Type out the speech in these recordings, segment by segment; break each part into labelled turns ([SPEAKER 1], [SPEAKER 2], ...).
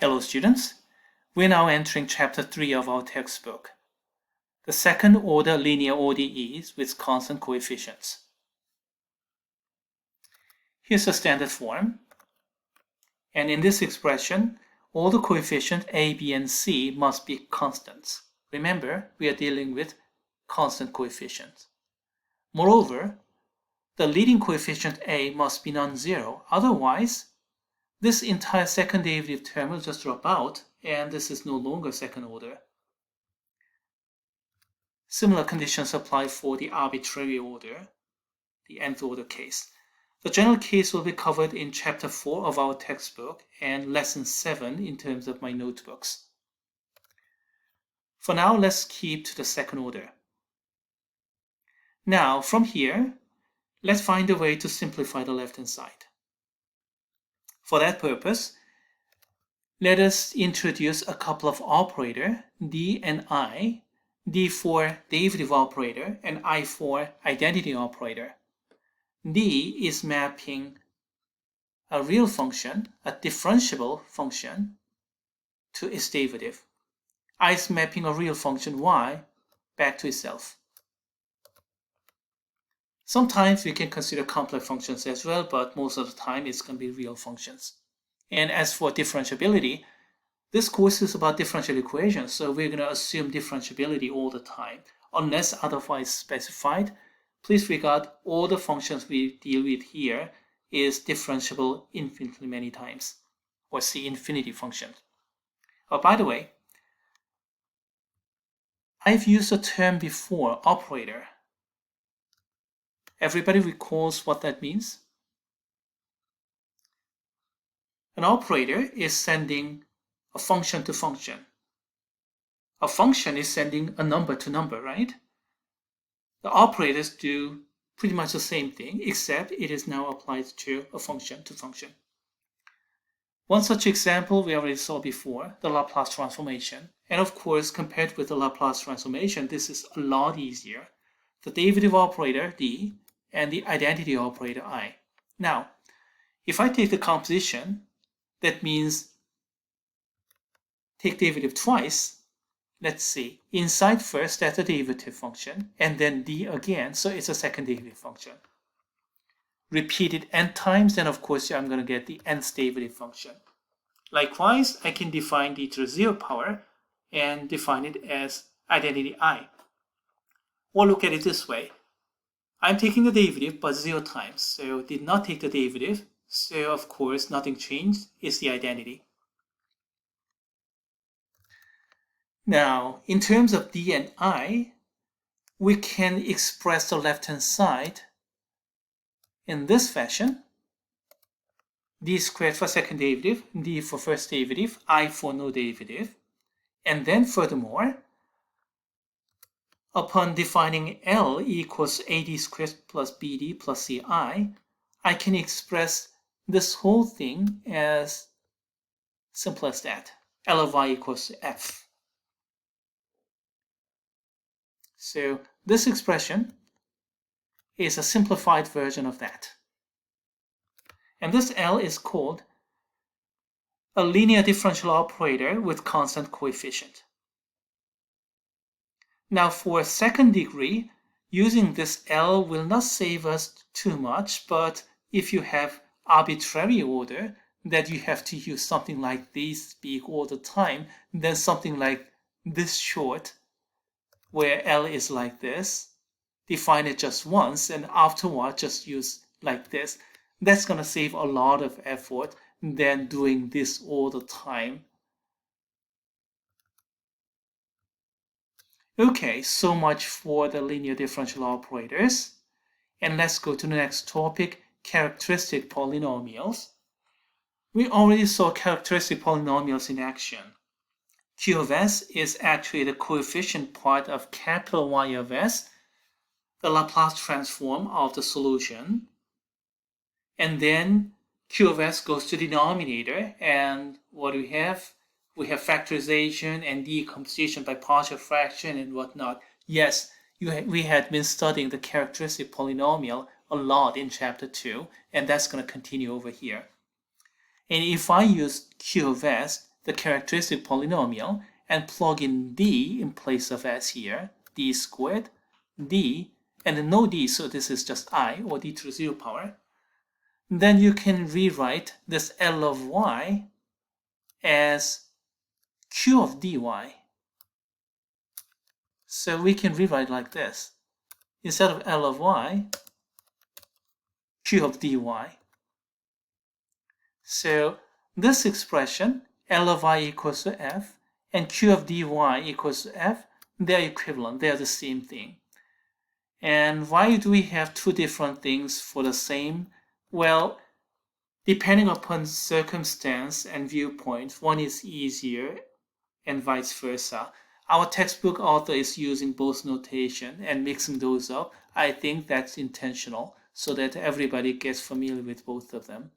[SPEAKER 1] Hello students, we're now entering chapter 3 of our textbook, the second order linear ODEs with constant coefficients. Here's the standard form, and in this expression, all the coefficients a, b, and c must be constants. Remember, we are dealing with constant coefficients. Moreover, the leading coefficient a must be non-zero, otherwise this entire second derivative term will just drop out, and this is no longer second order. Similar conditions apply for the arbitrary order, the nth order case. The general case will be covered in chapter 4 of our textbook and lesson 7 in terms of my notebooks. For now, let's keep to the second order. Now, from here, let's find a way to simplify the left-hand side. For that purpose, let us introduce a couple of operators, d and I, d for derivative operator and I for identity operator. D is mapping a real function, a differentiable function, to its derivative. I is mapping a real function y back to itself. Sometimes we can consider complex functions as well, but most of the time it's going to be real functions. And as for differentiability, this course is about differential equations, so we're going to assume differentiability all the time. Unless otherwise specified, please regard all the functions we deal with here is differentiable infinitely many times, or C infinity function. Oh, by the way, I've used a term before, operator. Everybody recalls what that means? An operator is sending a function to function. A function is sending a number to number, right? The operators do pretty much the same thing, except it is now applied to a function to function. One such example we already saw before, the Laplace transformation. And of course, compared with the Laplace transformation, this is a lot easier. The derivative operator, d, and the identity operator, I. Now, if I take the composition, that means take derivative twice. Let's see, inside first, that's a derivative function, and then d again, so it's a second derivative function. Repeat it n times, then of course I'm going to get the nth derivative function. Likewise, I can define d to the 0 power and define it as identity I. Or look at it this way. I'm taking the derivative but 0 times, so did not take the derivative, so of course nothing changed, it's the identity. Now, in terms of d and I, we can express the left-hand side in this fashion. D squared for second derivative, d for first derivative, I for no derivative. And then furthermore, upon defining L equals AD squared plus BD plus CI, I can express this whole thing as simple as that. L of y equals F. So this expression is a simplified version of that. And this L is called a linear differential operator with constant coefficient. Now for second degree, using this L will not save us too much, but if you have arbitrary order that you have to use something like this big all the time, then something like this short, where L is like this, define it just once, and afterward just use like this. That's going to save a lot of effort than doing this all the time. Okay, so much for the linear differential operators. And let's go to the next topic, characteristic polynomials. We already saw characteristic polynomials in action. Q of S is actually the coefficient part of capital Y of S, the Laplace transform of the solution. And then Q of S goes to denominator, and what do we have? We have factorization and decomposition by partial fraction and whatnot. Yes, we had been studying the characteristic polynomial a lot in chapter 2, and that's going to continue over here. And if I use Q of S, the characteristic polynomial and plug in d in place of s here, d squared, d, and then no d, so this is just I, or d to the 0 power, then you can rewrite this L of y as q of dy. So we can rewrite like this. Instead of L of y, q of dy. So this expression, L of y equals to f, and q of dy equals to f, they're equivalent, they're the same thing. And why do we have two different things for the same? Well, depending upon circumstance and viewpoint, one is easier and vice versa. Our textbook author is using both notation and mixing those up. I think that's intentional so that everybody gets familiar with both of them.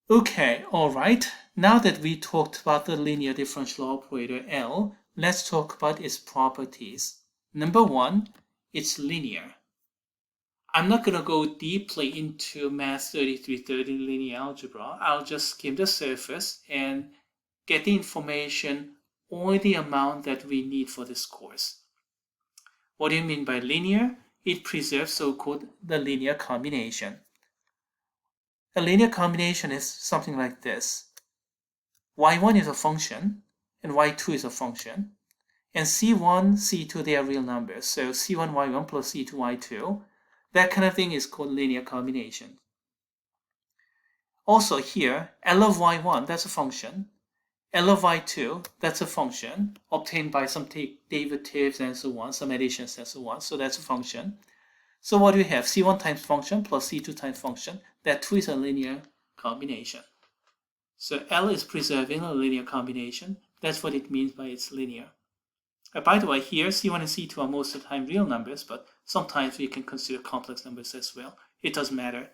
[SPEAKER 1] Okay, alright. Now that we talked about the linear differential operator L, let's talk about its properties. Number one, it's linear. I'm not going to go deeply into Math 3330 linear algebra. I'll just skim the surface and get the information or the amount that we need for this course. What do you mean by linear? It preserves so-called the linear combination. A linear combination is something like this. y1 is a function and y2 is a function. And c1, c2, they are real numbers. So c1, y1 plus c2, y2. That kind of thing is called linear combination. Also here, L of y1, that's a function. L of y2, that's a function obtained by some derivatives and so on, some additions and so on. So that's a function. So what do we have? C1 times function plus C2 times function. That too is a linear combination. So L is preserving a linear combination. That's what it means by it's linear. By the way, here C1 and C2 are most of the time real numbers, but sometimes we can consider complex numbers as well. It doesn't matter.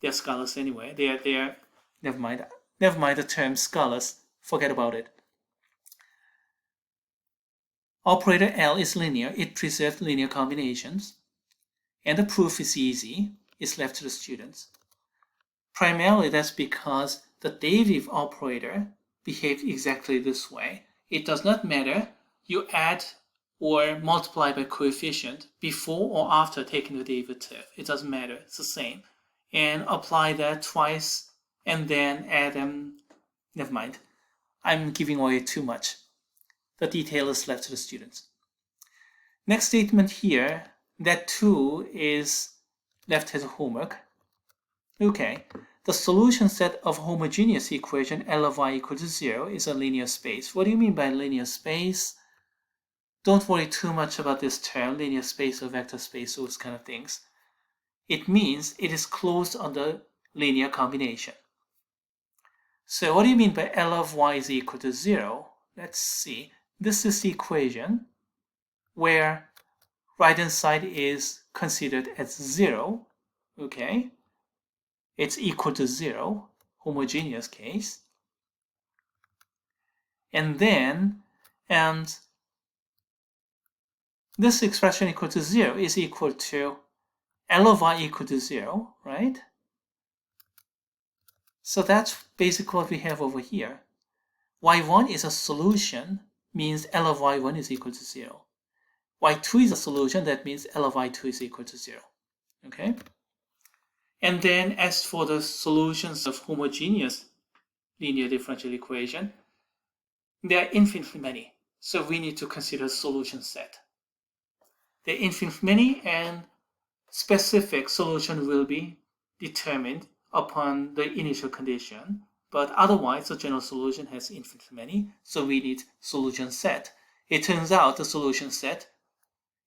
[SPEAKER 1] They're scalars anyway. They're never mind the term scalars. Forget about it. Operator L is linear. It preserves linear combinations. And the proof is easy. It's left to the students. Primarily, that's because the derivative operator behaves exactly this way. It does not matter you add or multiply by coefficient before or after taking the derivative. It doesn't matter. It's the same. And apply that twice and then add them. Never mind. I'm giving away too much. The detail is left to the students. Next statement here, that 2 is left as a homework. Okay, the solution set of homogeneous equation L of y equal to 0 is a linear space. What do you mean by linear space? Don't worry too much about this term, linear space or vector space, those kind of things. It means it is closed under linear combination. So what do you mean by L of y is equal to 0? Let's see. This is the equation where right-hand side is considered as 0. Okay? It's equal to 0, homogeneous case. And then, this expression equal to 0 is equal to L of y equal to 0, right? So that's basically what we have over here. y1 is a solution, means L of y1 is equal to 0. y2 is a solution, that means L of y2 is equal to 0. Okay? And then as for the solutions of homogeneous linear differential equation, there are infinitely many. So we need to consider a solution set. There are infinitely many, and specific solution will be determined upon the initial condition. But otherwise, the general solution has infinitely many, so we need solution set. It turns out the solution set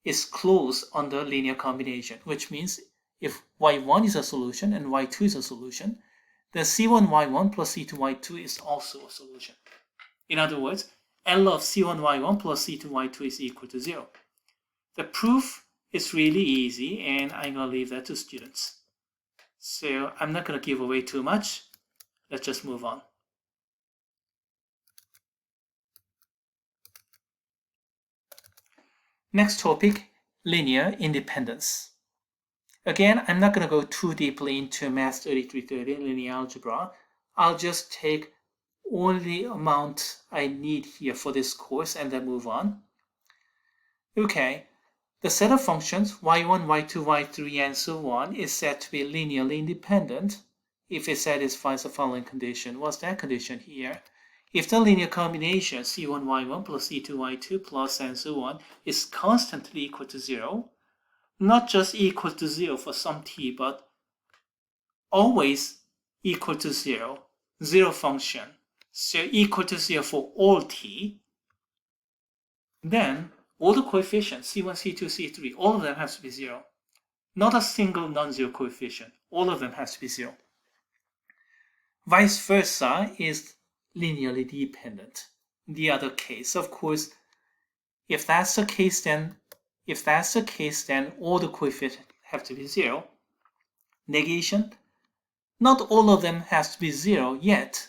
[SPEAKER 1] is closed under linear combination, which means if y1 is a solution and y2 is a solution, then c1y1 plus c2y2 is also a solution. In other words, L of c1y1 plus c2y2 is equal to 0. The proof is really easy, and I'm going to leave that to students. So I'm not going to give away too much. Let's just move on. Next topic, linear independence. Again, I'm not going to go too deeply into Math 3330 linear algebra. I'll just take only amount I need here for this course and then move on. Okay, the set of functions y1, y2, y3, and so on is said to be linearly independent if it satisfies the following condition. What's that condition here? If the linear combination c1y1 plus c2y2 plus and so on is constantly equal to 0, not just equal to 0 for some t, but always equal to 0, zero function, so equal to 0 for all t, then all the coefficients, c1, c2, c3, all of them have to be 0. Not a single non-zero coefficient. All of them has to be 0. Vice versa is linearly dependent. The other case, of course, if that's the case, then all the coefficients have to be 0. Negation, not all of them has to be 0, yet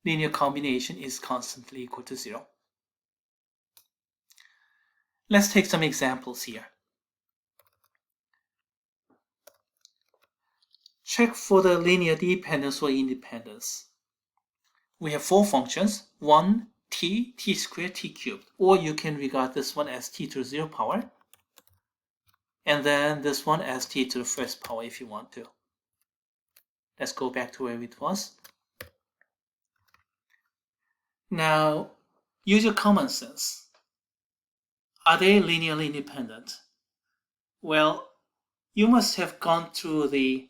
[SPEAKER 1] linear combination is constantly equal to 0. Let's take some examples here. Check for the linear dependence or independence. We have 4 functions, 1, t, t squared, t cubed, or you can regard this one as t to the 0 power, and then this one as t to the first power if you want to. Let's go back to where it was. Now, use your common sense. Are they linearly independent? Well, you must have gone through the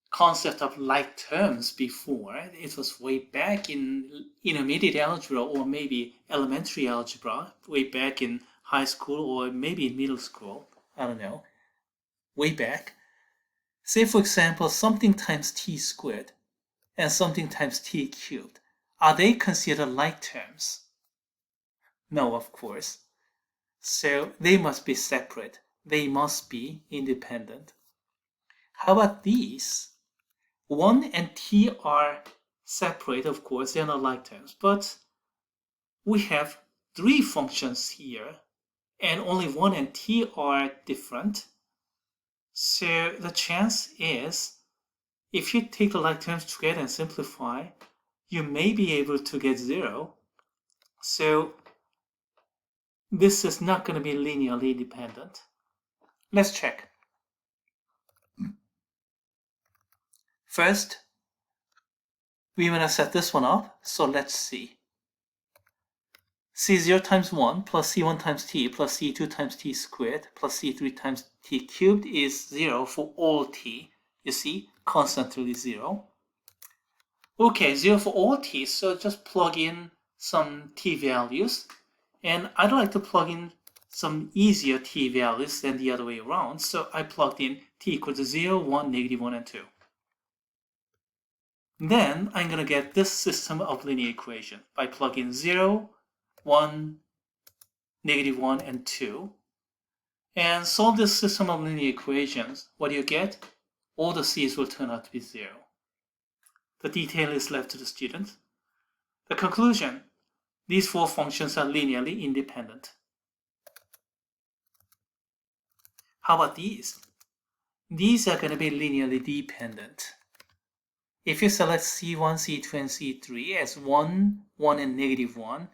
[SPEAKER 1] concept of like terms before. It was way back in intermediate algebra or maybe elementary algebra, way back in high school or maybe in middle school. I don't know. Way back. Say, for example, something times t squared and something times t cubed. Are they considered like terms? No, of course. So they must be separate. They must be independent. How about these? 1 and t are separate, of course, they're not like terms, but we have 3 functions here, and only 1 and t are different. So the chance is, if you take the like terms together and simplify, you may be able to get 0. So this is not going to be linearly independent. Let's check. First, we want to set this one up, so let's see. c0 times 1 plus c1 times t plus c2 times t squared plus c3 times t cubed is 0 for all t. You see, constantly 0. Okay, 0 for all t, so just plug in some t values. And I'd like to plug in some easier t values than the other way around, so I plugged in t equal to 0, 1, negative 1, and 2. Then I'm going to get this system of linear equation by plugging 0, 1, negative 1, and 2. And solve this system of linear equations. What do you get? All the c's will turn out to be 0. The detail is left to the student. The conclusion: these 4 functions are linearly independent. How about these? These are going to be linearly dependent. If you select C1, C2, and C3 as 1, 1, and negative 1,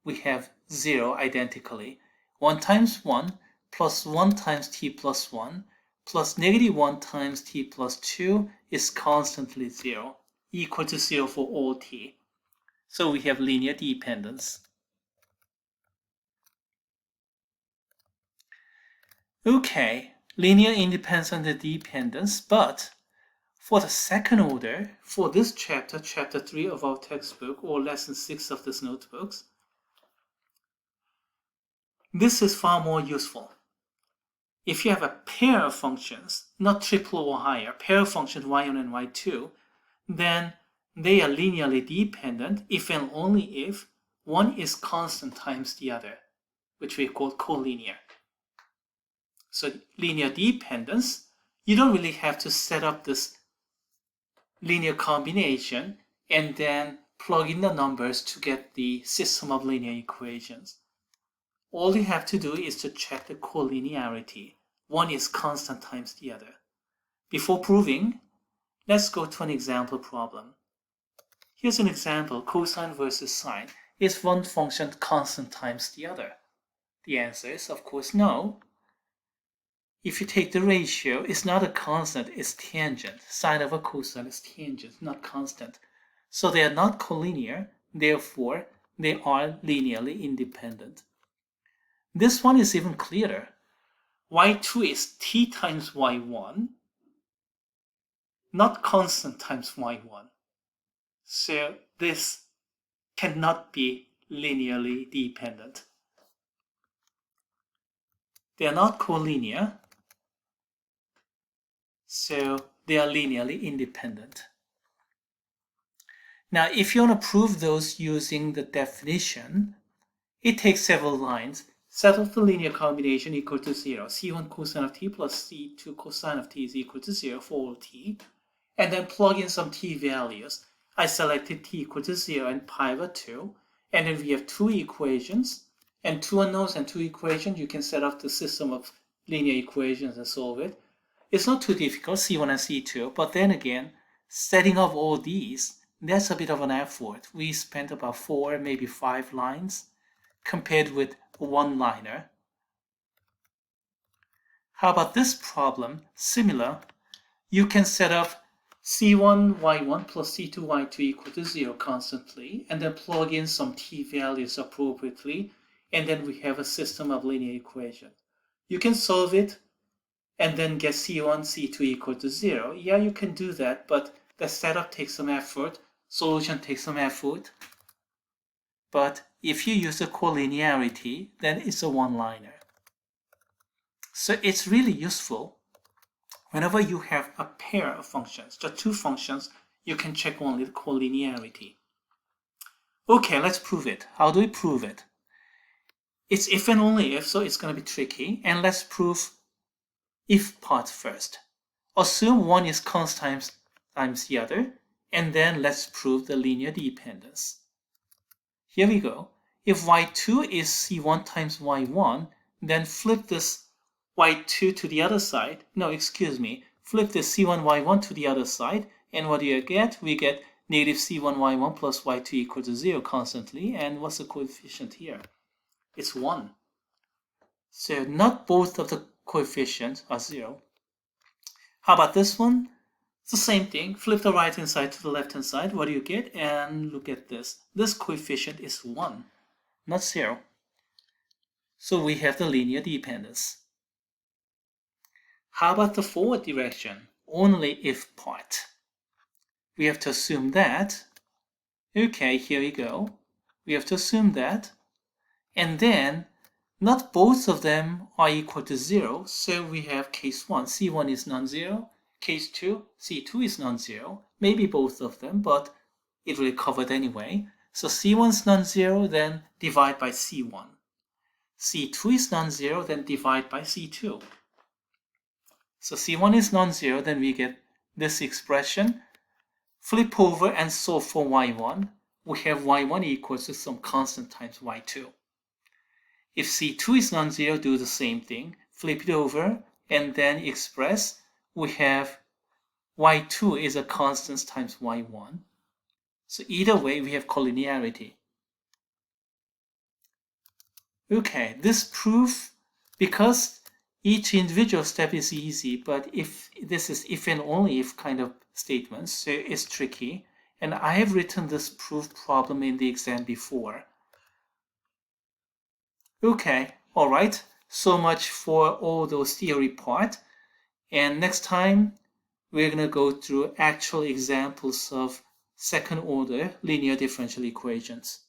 [SPEAKER 1] we have 0 identically. 1 times 1 plus 1 times t plus 1 plus negative 1 times t plus 2 is constantly 0, equal to 0 for all t. So we have linear dependence. Okay, linear independence and dependence, but for the second order, for this chapter, chapter 3 of our textbook, or lesson 6 of this notebooks, this is far more useful. If you have a pair of functions, not triple or higher, pair of functions y1 and y2, then they are linearly dependent if and only if one is constant times the other, which we call collinear. So linear dependence, you don't really have to set up this linear combination and then plug in the numbers to get the system of linear equations. All you have to do is to check the collinearity. One is constant times the other. Before proving, let's go to an example problem. Here's an example, cosine versus sine. Is one function constant times the other? The answer is, of course, no. If you take the ratio, it's not a constant, it's tangent. Sine over cosine is tangent, not constant. So they are not collinear, therefore they are linearly independent. This one is even clearer. y2 is t times y1, not constant times y1. So this cannot be linearly dependent. They are not collinear, so they are linearly independent. Now, if you want to prove those using the definition, it takes several lines. Set of the linear combination equal to 0. C1 cosine of t plus C2 cosine of t is equal to 0 for all t. And then plug in some t values. I selected t equal to 0 and pi over 2. And then we have two equations and two unknowns and two equations. You can set up the system of linear equations and solve it. It's not too difficult, C1 and C2, but then again, setting up all these, that's a bit of an effort. We spent about 4, maybe 5 lines compared with a one-liner. How about this problem? Similar. You can set up C1 y1 plus C2 y2 equal to 0 constantly, and then plug in some t values appropriately, and then we have a system of linear equations. You can solve it and then get C1, C2 equal to 0. Yeah, you can do that, but the setup takes some effort, solution takes some effort. But if you use a collinearity, then it's a one-liner. So it's really useful. Whenever you have a pair of functions, just two functions, you can check only the collinearity. Okay, let's prove it. How do we prove it? It's if and only if, so it's going to be tricky. And let's prove if part first. Assume one is constant times the other, and then let's prove the linear dependence. Here we go. If y2 is c1 times y1, then flip this y2 to the other side. No, excuse me. Flip this c1 y1 to the other side, and what do you get? We get negative c1 y1 plus y2 equal to 0 constantly. And what's the coefficient here? It's 1. So not both of the coefficients are 0. How about this one? It's the same thing. Flip the right hand side to the left hand side. What do you get? And look at this. This coefficient is 1, not 0. So we have the linear dependence. How about the forward direction? Only if part. We have to assume that. Okay, here we go. We have to assume that. And then not both of them are equal to 0, so we have case 1, C1 is non-zero. Case 2, C2 is non-zero. Maybe both of them, but it will be covered anyway. So C1 is non-zero, then divide by C1. C2 is non-zero, then divide by C2. So C1 is non-zero, then we get this expression. Flip over and solve for y1. We have y1 equals to some constant times y2. If C2 is non-zero, do the same thing. Flip it over and then express. We have y2 is a constant times y1. So either way, we have collinearity. Okay, this proof, because each individual step is easy, but if this is if and only if kind of statements, so it's tricky. And I have written this proof problem in the exam before. Okay, all right. So much for all those theory part. And next time, we're going to go through actual examples of second order linear differential equations.